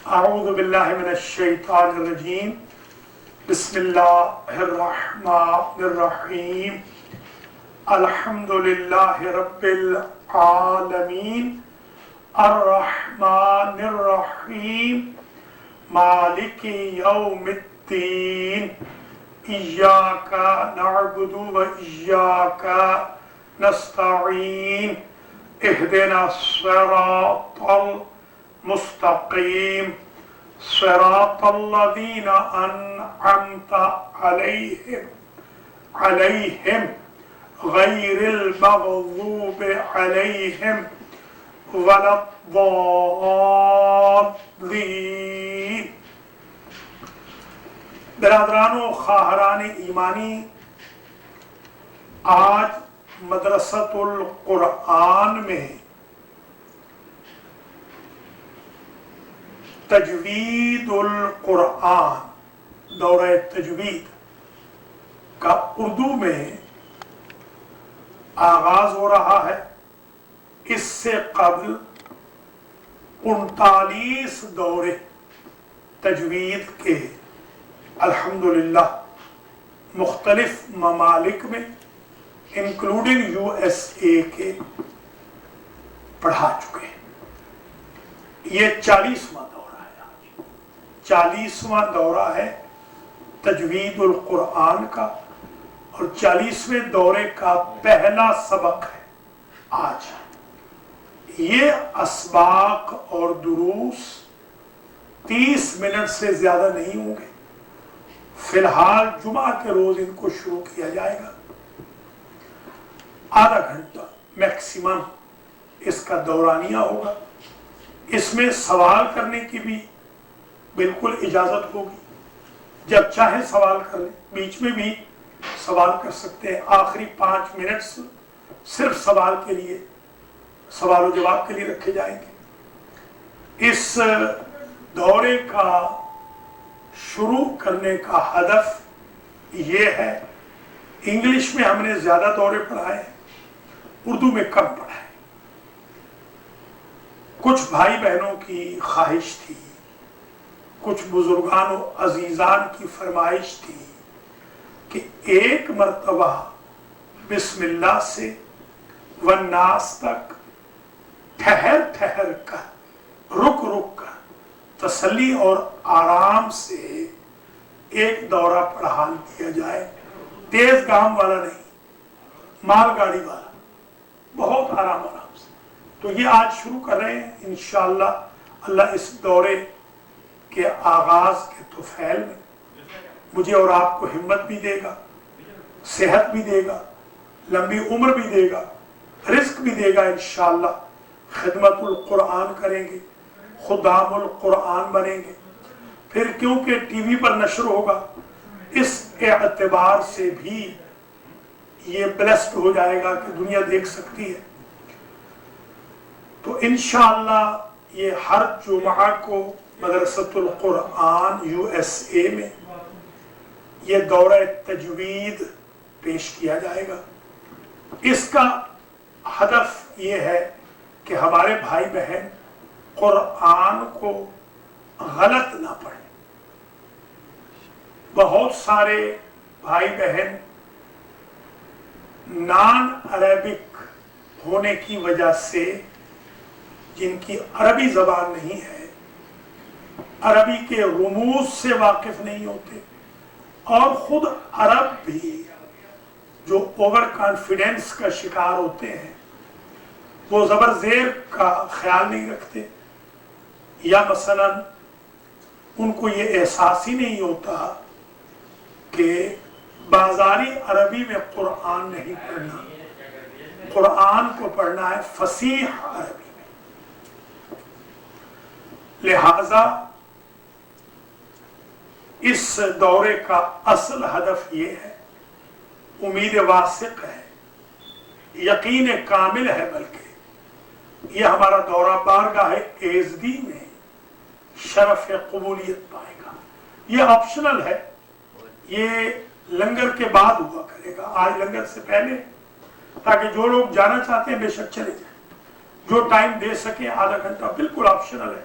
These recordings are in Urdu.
اعوذ باللہ من الشیطان الرجیم بسم اللہ الرحمن الرحیم الحمد للہ رب العالمین الرحمن الرحیم مالک یوم الدین ایاک نعبد و ایاک نستعین اہدنا الصراط المستقیم صراط الذین انعمت علیہم غیر المغضوب علیہم ولا الضالین۔ برادران و خواہران ایمانی، آج مدرسۃ القرآن میں تجوید القرآن، دورہ تجوید کا اردو میں آغاز ہو رہا ہے۔ اس سے قبل 39 دورے تجوید کے الحمدللہ مختلف ممالک میں انکلوڈنگ USA کے پڑھا چکے ہیں۔ یہ 40واں دورہ ہے، آج 40واں دورہ ہے تجوید القرآن کا، اور 40ویں دورے کا پہلا سبق ہے آج۔ یہ اسباق اور دروس 30 منٹ سے زیادہ نہیں ہوں گے۔ فی الحال جمعہ کے روز ان کو شروع کیا جائے گا، آدھا گھنٹہ میکسیمم اس کا دورانیہ ہوگا۔ اس میں سوال کرنے کی بھی بالکل اجازت ہوگی، جب چاہیں سوال کر لیں، بیچ میں بھی سوال کر سکتے ہیں۔ آخری 5 منٹ صرف سوال کے لیے، سوال و جواب کے لیے رکھے جائیں گے۔ اس دورے کا شروع کرنے کا ہدف یہ ہے، انگلش میں ہم نے زیادہ دورے پڑھائے ہیں، اردو میں کم پڑھائے۔ کچھ بھائی بہنوں کی خواہش تھی، کچھ بزرگان و عزیزان کی فرمائش تھی کہ ایک مرتبہ بسم اللہ سے والناس تک ٹھہر کر، رک کر، تسلی اور آرام سے ایک دورہ پڑھا دیا جائے۔ تیز گام والا نہیں، مال گاڑی والا، بہت آرام سے۔ تو یہ آج شروع کر رہے ہیں انشاءاللہ۔ اللہ اس دورے کے آغاز کے طفیل میں مجھے اور آپ کو ہمت بھی دے گا، صحت بھی دے گا، لمبی عمر بھی دے گا، رزق بھی دے گا انشاءاللہ۔ خدمت القرآن کریں گے، خدام القرآن بنیں گے۔ پھر کیونکہ ٹی وی پر نشر ہوگا، اس اعتبار سے بھی یہ بلیسڈ ہو جائے گا کہ دنیا دیکھ سکتی ہے۔ تو انشاءاللہ یہ ہر جمعہ کو مدرسۃ القرآن USA میں یہ دورہ تجوید پیش کیا جائے گا۔ اس کا ہدف یہ ہے کہ ہمارے بھائی بہن قرآن کو غلط نہ پڑھیں۔ بہت سارے بھائی بہن نان عربک ہونے کی وجہ سے، جن کی عربی زبان نہیں ہے، عربی کے رموز سے واقف نہیں ہوتے، اور خود عرب بھی جو اوور کانفیڈنس کا شکار ہوتے ہیں، وہ زبر زیر کا خیال نہیں رکھتے، یا مثلا ان کو یہ احساس ہی نہیں ہوتا کہ بازاری عربی میں قرآن نہیں پڑھنا، قرآن کو پڑھنا ہے فصیح عربی میں۔ لہذا اس دورے کا اصل ہدف یہ ہے، امید واثق ہے، یقین کامل ہے، بلکہ یہ ہمارا دورہ بارگاہ ایزدی میں شرف قبولیت پائے گا۔ یہ آپشنل ہے، یہ لنگر کے بعد ہوا کرے گا، آج لنگر سے پہلے، تاکہ جو لوگ جانا چاہتے ہیں بے شک چلے جائیں، جو ٹائم دے سکیں، آدھا گھنٹہ بالکل آپشنل ہے۔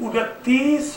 29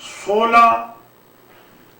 16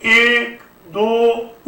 1 2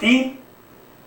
3,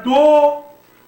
2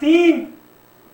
3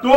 2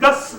10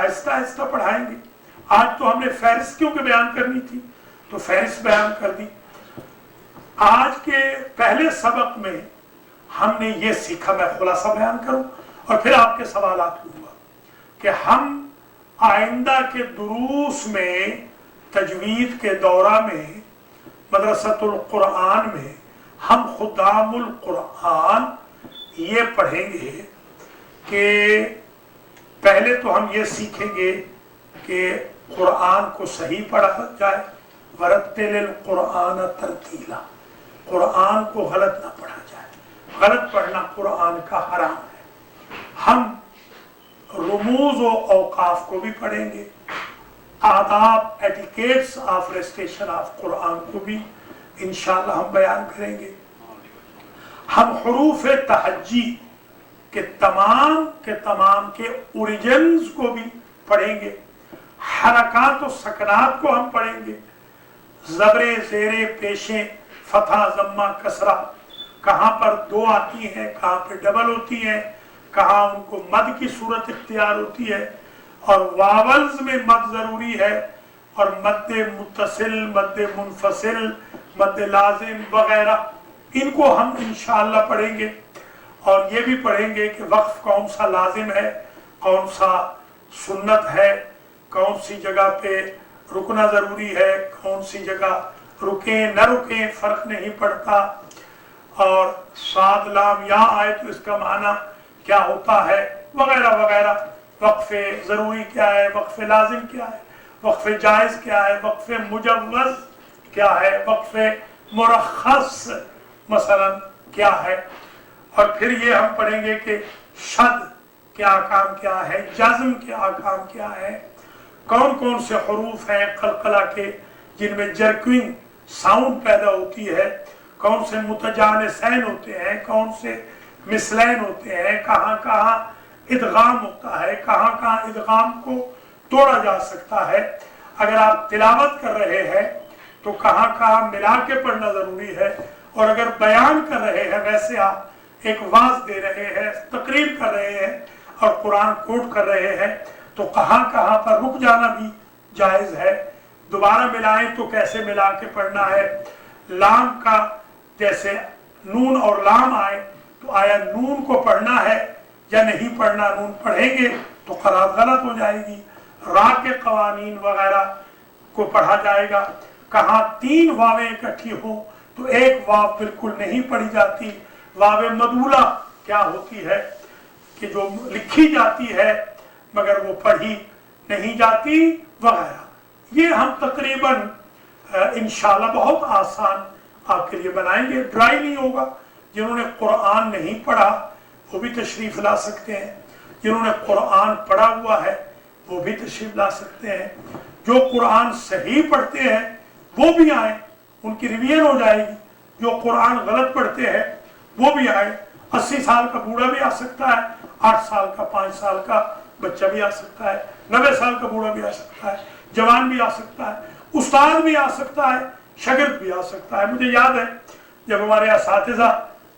آہستہ آہستہ پڑھائیں گے. آج تو ہم نے فہرست کیونکہ بیان کرنی تھی تو فہرست بیان کر دی. آج کے پہلے سبق میں ہم نے یہ سیکھا، میں خلاصہ بیان کروں اور پھر آپ کے سوالات لوں گا، کہ ہم آئندہ کے دروس میں تجوید کے دورہ میں مدرسۃ القرآن میں ہم خدام القرآن یہ پڑھیں گے کہ پہلے تو ہم یہ سیکھیں گے کہ قرآن کو صحیح پڑھا جائے، ورتل القرآن ترتیلا، قرآن کو غلط نہ پڑھا جائے، غلط پڑھنا قرآن کا حرام ہے. ہم رموز و اوقاف کو بھی پڑھیں گے، آداب ایٹیکیٹس آف ریسٹیشن آف قرآن کو بھی انشاءاللہ ہم بیان کریں گے. ہم حروف تہجی کے تمام کے اوریجنز کو بھی پڑھیں گے. حرکات و سکنات کو ہم پڑھیں گے، زبریں زیریں پیشیں فتح ضمہ کسرہ کہاں پر دو آتی ہیں، کہاں پہ ڈبل ہوتی ہیں، کہاں ان کو مد کی صورت اختیار ہوتی ہے، اور واولز میں مد ضروری ہے، اور مد متصل، مد منفصل، مد لازم وغیرہ ان کو ہم انشاءاللہ پڑھیں گے. اور یہ بھی پڑھیں گے کہ وقف کون سا لازم ہے، کون سا سنت ہے، کون سی جگہ پہ رکنا ضروری ہے، کون سی جگہ رکیں نہ رکیں فرق نہیں پڑتا، اور صاد لام یا آئے تو اس کا معنی کیا ہوتا ہے وغیرہ وغیرہ. وقف ضروری کیا ہے، وقف لازم کیا ہے، وقف جائز کیا ہے، وقف مجوز کیا ہے، وقف مرخص مثلا کیا ہے. اور پھر یہ ہم پڑھیں گے کہ شد کے احکام کیا ہے، جزم کے احکام کیا ہے، کون کون سے حروف ہیں قلقلہ کے جن میں جرکنگ ساؤنڈ پیدا ہوتی ہے، کون سے متجانسین ہوتے ہیں، کون سے مثلین ہوتے ہیں، کہاں کہاں ادغام ہوتا ہے، کہاں کہاں ادغام کو توڑا جا سکتا ہے. اگر آپ تلاوت کر رہے ہیں تو کہاں کہاں ملا کے پڑھنا ضروری ہے، اور اگر بیان کر رہے ہیں ویسے آپ ایک واعظ دے رہے ہیں، تقریر کر رہے ہیں اور قرآن کوٹ کر رہے ہیں تو کہاں کہاں پر رک جانا بھی جائز ہے. دوبارہ ملائیں تو کیسے ملا کے پڑھنا ہے. لام کا جیسے نون اور لام آئے تو آیا نون کو پڑھنا ہے یا نہیں پڑھنا، نون پڑھیں گے تو قرات غلط ہو جائے گی. را کے قوانین وغیرہ کو پڑھا جائے گا. کہاں تین واویں اکٹھی ہوں تو ایک واو بالکل نہیں پڑھی جاتی. واو مدولہ کیا ہوتی ہے کہ جو لکھی جاتی ہے مگر وہ پڑھی نہیں جاتی وغیرہ. یہ ہم تقریباً انشاءاللہ بہت آسان آپ کے لیے بنائیں گے. ڈرائی نہیں ہوگا. جنہوں نے قرآن نہیں پڑھا وہ بھی تشریف لا سکتے ہیں، جنہوں نے قرآن پڑھا ہوا ہے وہ بھی تشریف لا سکتے ہیں. جو قرآن صحیح پڑھتے ہیں وہ بھی آئیں، ان کی ریویژن ہو جائے گی. جو قرآن غلط پڑھتے ہیں وہ بھی آئیں. 80 سال کا بوڑھا بھی آ سکتا ہے، 8 سال کا 5 سال کا بچہ بھی آ سکتا ہے، 90 سال کا بوڑھا بھی آ سکتا ہے، جوان بھی آ سکتا ہے، استاد بھی آ سکتا ہے، شاگرد بھی آ سکتا ہے. مجھے یاد ہے جب ہمارے اساتذہ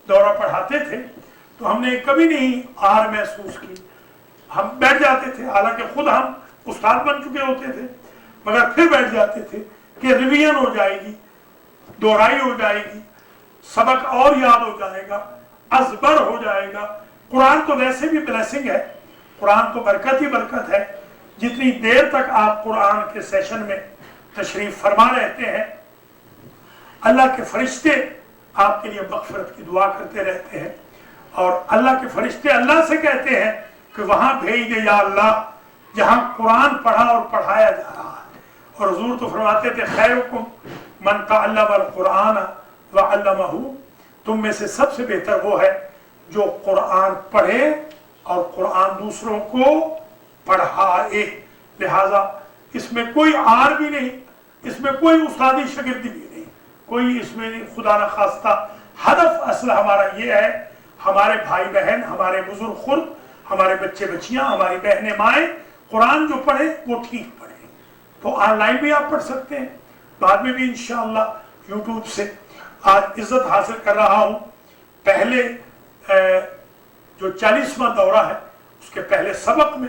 دورہ پڑھاتے تھے تو ہم نے کبھی نہیں آر محسوس کی. ہم بیٹھ جاتے تھے، حالانکہ خود ہم استاد بن چکے ہوتے تھے، مگر پھر بیٹھ جاتے تھے کہ ریویژن ہو جائے گی، دہرائی ہو جائے گی، سبق اور یاد ہو جائے گا، ازبر ہو جائے گا. قرآن تو ویسے بھی بلیسنگ ہے، قرآن تو برکت ہی برکت ہے. جتنی دیر تک آپ قرآن کے سیشن میں تشریف فرما رہتے ہیں اللہ کے فرشتے آپ کے لیے مغفرت کی دعا کرتے رہتے ہیں، اور اللہ کے فرشتے اللہ سے کہتے ہیں کہ وہاں بھیج دے یا اللہ جہاں قرآن پڑھا اور پڑھایا جا رہا ہے. اور حضور تو فرماتے تھے خیرکم من تعلم القرآن وعلمہ، تم میں سے سب سے بہتر وہ ہے جو قرآن پڑھے اور قرآن دوسروں کو پڑھائے. لہذا اس میں کوئی آر بھی نہیں، اس میں کوئی استادی شاگردی بھی نہیں، کوئی اس میں خدا نہ خواستہ. ہدف اصل ہمارا یہ ہے ہمارے بھائی بہن، ہمارے بزرگ خرد، ہمارے بچے بچیاں، ہماری بہنیں مائیں قرآن جو پڑھیں وہ ٹھیک پڑھیں. تو آن لائن بھی آپ پڑھ سکتے ہیں، بعد میں بھی انشاءاللہ یوٹیوب سے. آج عزت حاصل کر رہا ہوں پہلے جو 40واں دورہ ہے اس کے پہلے سبق میں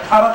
18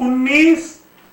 19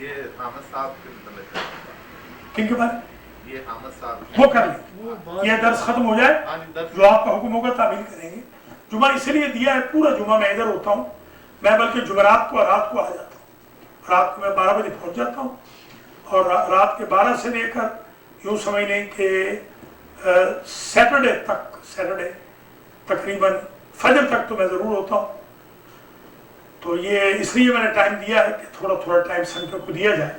یہ حامد صاحب کے متعلق ہے. کن کے بارے یہ حامد صاحب وہ کر لیں. یہ درس ختم ہو جائے درس جو آپ کا حکم ہوگا تعمیل کریں گے. جمعہ اس لیے دیا ہے پورا جمعہ میں ادھر ہوتا ہوں. میں بلکہ جمعرات کو رات کو آ جاتا ہوں. رات کو میں 12 بجے پہنچ جاتا ہوں اور رات کے 12 سے لے کر یوں سمجھ لیں کہ سیٹرڈے تقریباً فجر تک تو میں ضرور ہوتا ہوں. تو یہ اس لیے میں نے ٹائم دیا ہے کہ تھوڑا تھوڑا ٹائم سینٹر کو دیا جائے.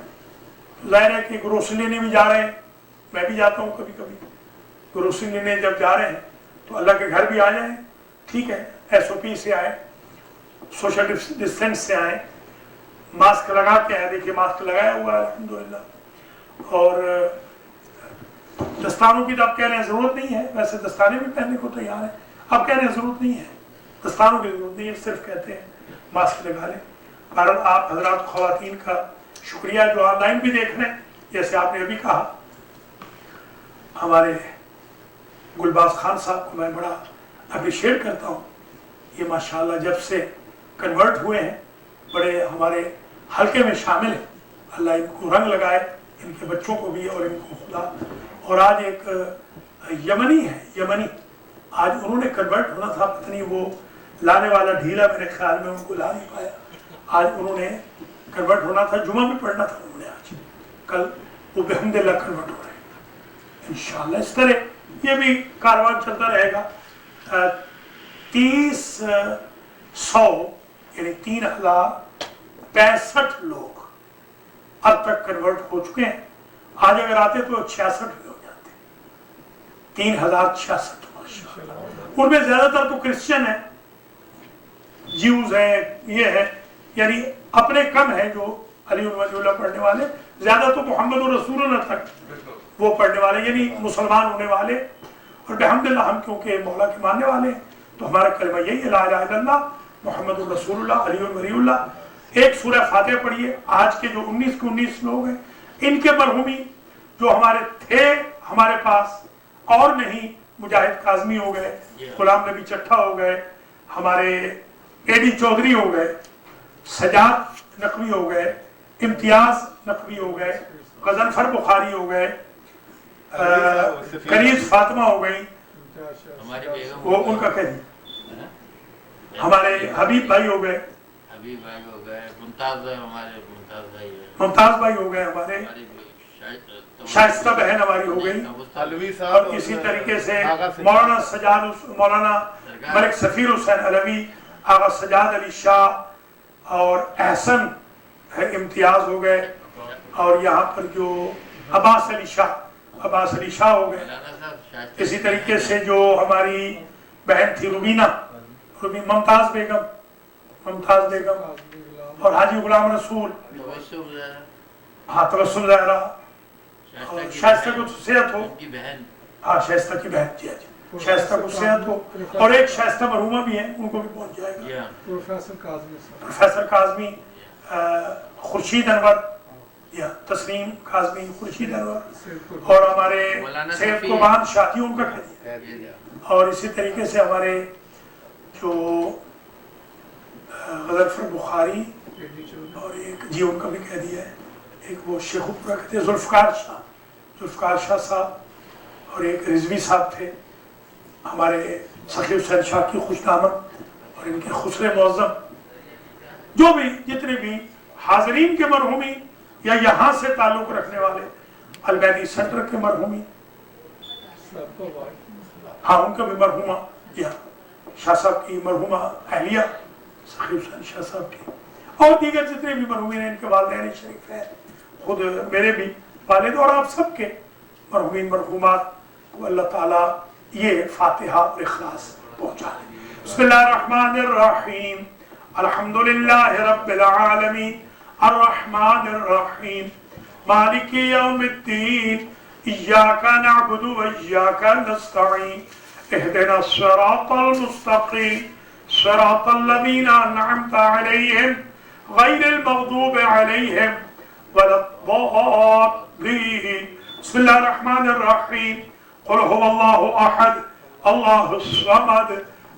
ظاہر ہے کہ گروسری لینے بھی جا رہے ہیں, میں بھی جاتا ہوں کبھی کبھی. گروسری لینے جب جا رہے ہیں تو اللہ کے گھر بھی آ جائیں, ٹھیک ہے, SOP سے آئیں, سوشل ڈسٹینس سے آئیں, ماسک لگا کے آئیں. دیکھیے ماسک لگایا ہوا ہے الحمدللہ. اور دستانوں کی تو آپ کہہ رہے ہیں ضرورت نہیں ہے, ویسے دستانے بھی پہننے کو تیار ہیں. آپ کہہ رہے ہیں ضرورت نہیں ہے, دستانوں کی ضرورت نہیں ہے, صرف کہتے ہیں ماسک لگا لیں. بہرحال آپ حضرات خواتین کا شکریہ جو آن لائن بھی دیکھ رہے ہیں. جیسے آپ نے ابھی کہا, ہمارے گلباز خان صاحب کو میں بڑا اپریشیٹ کرتا ہوں. یہ ماشاءاللہ جب سے کنورٹ ہوئے ہیں بڑے ہمارے حلقے میں شامل ہیں. اللہ ان کو رنگ لگائے, ان کے بچوں کو بھی اور ان کو خدا. اور آج ایک یمنی ہے, یمنی, آج انہوں نے کنورٹ ہونا تھا, پتہ نہیں وہ لانے والا ڈھیلا میرے خیال میں ان کو لا نہیں پایا. آج انہوں نے کنورٹ ہونا تھا, جمعہ بھی پڑھنا تھا انہوں نے آج, کل وہ بحمد اللہ کنورٹ ہو رہے ہیں انشاءاللہ. اس طرح یہ بھی کاروان چلتا رہے گا. 300 یعنی 3065 لوگ اب تک کنورٹ ہو چکے ہیں. آج اگر آتے تو 66 بھی ہو جاتے. 3066 ماشاءاللہ. ان میں زیادہ تر تو کرسچن ہیں, جیوز ہیں, یہ ہے, یعنی اپنے کم ہیں جو علی ولی اللہ پڑھنے والے, زیادہ تو محمد رسول اللہ تک وہ پڑھنے والے یعنی مسلمان ہونے والے. اور بحمدللہ ہم کیونکہ مولا کے ماننے والے ہیں تو ہمارا کلمہ یہی ہے لا الہ الا اللہ محمد رسول اللہ علی ولی اللہ. ایک سورہ فاتحہ پڑھیے. آج کے جو 19 کے 19 لوگ ہیں ان کے مرحومی جو ہمارے تھے ہمارے پاس اور نہیں, مجاہد کاظمی ہو گئے, غلام نبی چٹھا ہو گئے, ہمارے AD چودھری ہو گئے, سجاد نقوی ہو گئے, امتیاز نقوی ہو گئے, غضنفر بخاری ہو گئے, کنیز فاطمہ ہو گئی, وہ ان کا کہہ دیا, ہمارے حبیب بھائی ہو گئے, ممتاز بھائی ہو گئے, ہمارے شائستہ بہن ہماری ہو گئی, اور اسی طریقے سے مولانا ملک سفیر حسین علوی, آغا سجاد علی شاہ اور احسن امتیاز ہو گئے, اور یہاں پر جو عباس علی شاہ ہو گئے. اسی طریقے سے جو ہماری بہن تھی ممتاز بیگم اور حاجی غلام رسول, ہاں تبسم زہرا, شائستہ کو صحت ہو, ہاں شائستہ کی بہن, جی شائستہ کو صحت ہو, اور ایک شائستہ مرحومہ بھی ہیں ان کو بھی پہنچ جائے گا. پروفیسر کاظمی, خورشید انور, یا تسلیم کاظمی, خورشید انور, اور ہمارے سید قربان شاہی ان کا کہہ دیا. اور اسی طریقے سے ہمارے جو غضنفر بخاری اور ایک جی ان کا بھی کہہ دیا ہے, ایک وہ شیخ پورا کہتے ہیں ذوالفقار شاہ صاحب, اور ایک رضوی صاحب تھے ہمارے سخی حسین شاہ کی خوش نامت, اور ان کے خسر معظم, جو بھی جتنے بھی حاضرین کے مرحومی یا یہاں سے تعلق رکھنے والے, البیدی سینٹر کے مرحومی, ہاں ان کا بھی مرحومہ, یا شاہ صاحب کی مرحومہ اہلیہ سخی حسین شاہ صاحب کی, اور دیگر جتنے بھی مرحومین ہیں, ان کے والدین شریف ہیں, خود میرے بھی والد, اور آپ سب کے مرحومین مرحومات کو اللہ تعالیٰ یہ فاتحہ اور اخلاص پہنچا دے. بسم اللہ الرحمن الرحیم, الحمدللہ رب العالمین, الرحمن الرحیم, مالک یوم الدین, ایاک نعبد و ایاک نستعین, اہدنا الصراط المستقیم, صراط الذین انعمت علیہم غیر المغضوب علیہم ولا الضالین. بسم اللہ الرحمن الرحیم, قل هو اللہ احد اللہ الصمد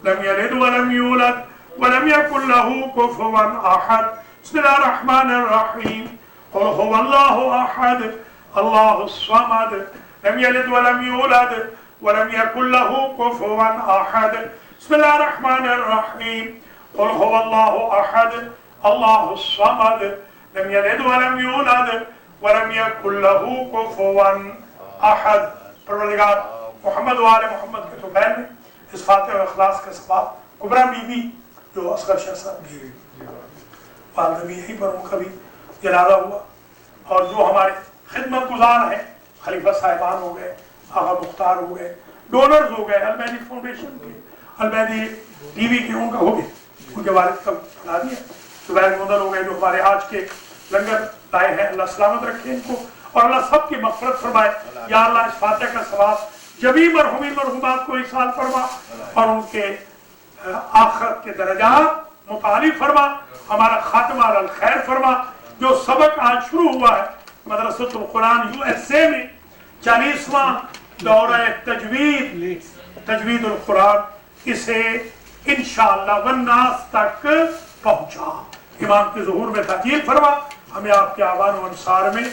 لم یلد ولم یولد ولم یکن له کفوا احد. بسم اللہ الرحمن الرحیم, قل هو الله أحد الله الصمد لم يلد ولم يولد ولم يكن له كفوا أحد بسم الله الرحمن الرحيم قل هو الله أحد الله الصمد لم يلد ولم يولد ولم يكن له كفوا أحد. پروردگار محمد و آل محمد کے تو بہن میں اس فاتح و اخلاص کا ثواب کبرا بی بی جو اصغر شاہ صاحب کی والدہ بھی یہیں پر ان کا بھی جنازہ ہوا، اور جو ہمارے خدمت گزار ہیں خلیفہ صاحبان ہو گئے، آغا مختار ہو گئے، ڈونرز ہو گئے المہدی فاؤنڈیشن کے، المہدی ٹی وی کے، ان کا ہو گئے، ان کے والد کا بنا دیا، زبیر مندل ہو گئے جو ہمارے آج کے لنگر لائے ہیں، اللہ سلامت رکھے ان کو اور اللہ سب کی مغفرت فرمائے. یا اللہ اس فاتح کا ثواب جبھی مرحومین مرحومات کو احسان فرما اور ان کے آخرت کے درجات متعالی فرما، ہمارا خاتمہ علی الخیر فرما. جو سبق آج شروع ہوا ہے مدرسۃ القرآن USA میں 40واں دورہ تجوید القرآن، اسے انشاءاللہ والناس تک پہنچا. امام کے ظہور میں تاجیل فرما، ہمیں آپ کے آبان و انصار میں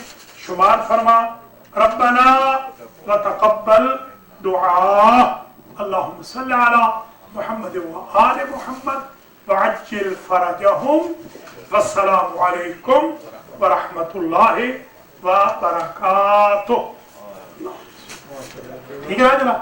شمار فرما. ربنا وتقبل دعاء اللهم صل على محمد وآل محمد وعجل فرجهم والسلام علیکم ورحمۃ اللہ وبرکاتہ. ٹھیک ہے جناب.